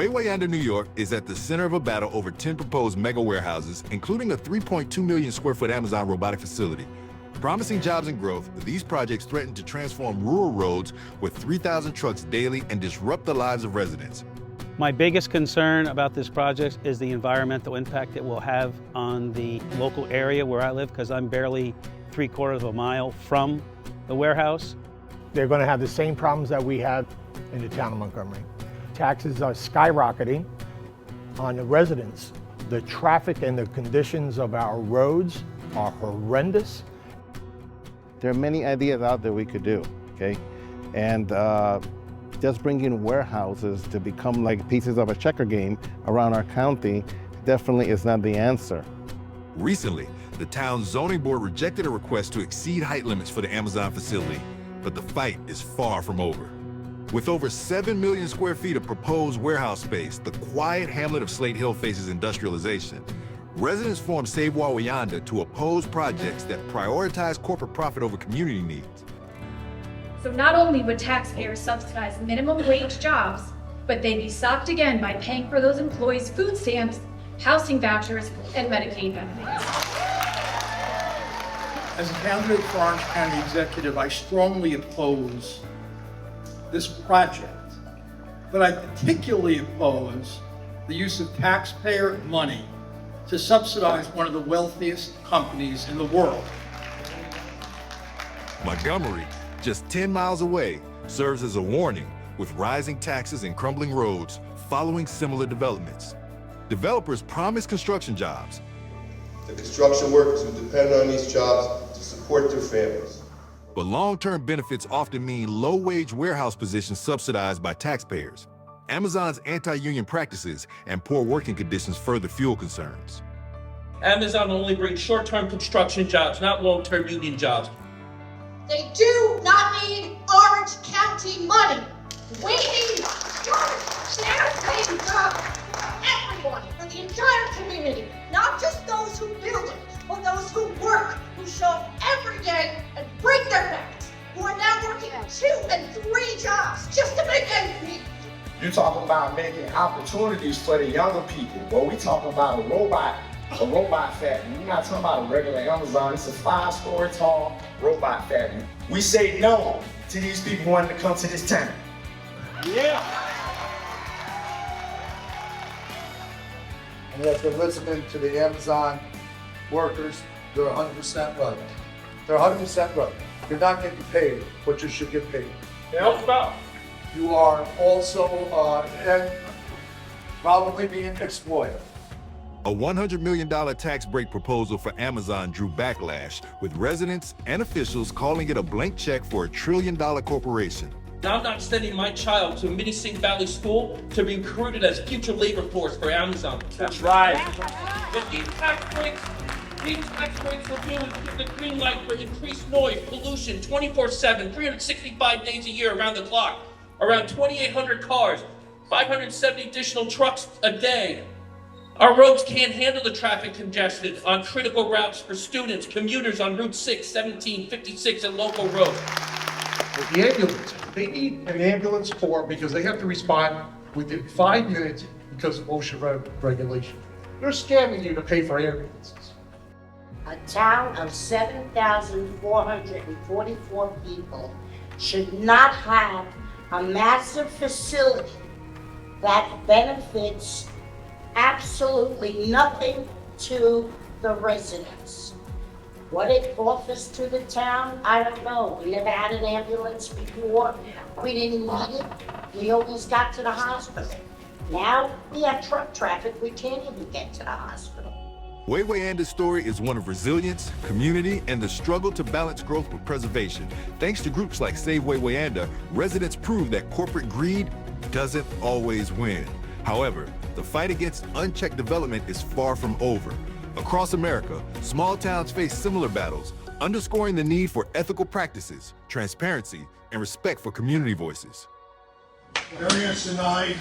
Wayanda, New York is at the center of a battle over 10 proposed mega warehouses, including a 3.2 million square foot Amazon robotic facility. Promising jobs and growth, these projects threaten to transform rural roads with 3,000 trucks daily and disrupt the lives of residents. My biggest concern about this project is the environmental impact it will have on the local area where I live, because I'm barely 3/4 of a mile from the warehouse. They're going to have the same problems that we have in the town of Montgomery. Taxes are skyrocketing on the residents. The traffic and the conditions of our roads are horrendous. There are many ideas out there we could do, okay? And just bringing warehouses to become like pieces of a checker game around our county definitely is not the answer. Recently, the town's zoning board rejected a request to exceed height limits for the Amazon facility, but the fight is far from over. With over 7 million square feet of proposed warehouse space, the quiet hamlet of Slate Hill faces industrialization. Residents formed Save Wayanda to oppose projects that prioritize corporate profit over community needs. So not only would taxpayers subsidize minimum wage jobs, but they'd be socked again by paying for those employees' food stamps, housing vouchers, and Medicaid benefits. As a candidate for Orange County Executive, I strongly oppose this project, but I particularly oppose the use of taxpayer money to subsidize one of the wealthiest companies in the world. Montgomery, just 10 miles away, serves as a warning with rising taxes and crumbling roads following similar developments. Developers promise construction jobs. The construction workers who depend on these jobs to support their families. But long-term benefits often mean low-wage warehouse positions subsidized by taxpayers. Amazon's anti-union practices and poor working conditions further fuel concerns. Amazon only brings short-term construction jobs, not long-term union jobs. They do not need Orange County money. We need good, jobs for everyone, for the entire community, not just those who build it, but those who work, who show up every day and break their backs, who are now working 2 and 3 jobs just to make ends meet. You're talking about making opportunities for the younger people. Well, we talking about a robot factory. We're not talking about a regular Amazon. It's a 5-story tall robot factory. We say no to these people wanting to come to this town. Yeah. And if they're listening to the Amazon workers, they're 100% right. They're 100% right. You're not getting paid what you should get paid. Help about. You are also and probably being exploited. A $100 million tax break proposal for Amazon drew backlash, with residents and officials calling it a blank check for $1 trillion corporation. I'm not sending my child to Minisink Valley School to be recruited as future labor force for Amazon. That's right. But these tax breaks will do is give the green light for increased noise, pollution, 24/7, 365 days a year around the clock. Around 2,800 cars, 570 additional trucks a day. Our roads can't handle the traffic congestion on critical routes for students, commuters on Route 6, 17, 56, and local roads. With the ambulance, they need an ambulance corps because they have to respond within 5 minutes because of OSHA regulation. They're scamming you to pay for ambulances. A town of 7,444 people should not have a massive facility that benefits absolutely nothing to the residents. What it offers to the town, I don't know. We never had an ambulance before. We didn't need it. We always got to the hospital. Now we have truck traffic, we can't even get to the hospital. Wayanda's story is one of resilience, community, and the struggle to balance growth with preservation. Thanks to groups like Save Wayanda, residents prove that corporate greed doesn't always win. However, the fight against unchecked development is far from over. Across America, small towns face similar battles, underscoring the need for ethical practices, transparency, and respect for community voices. Variance denied.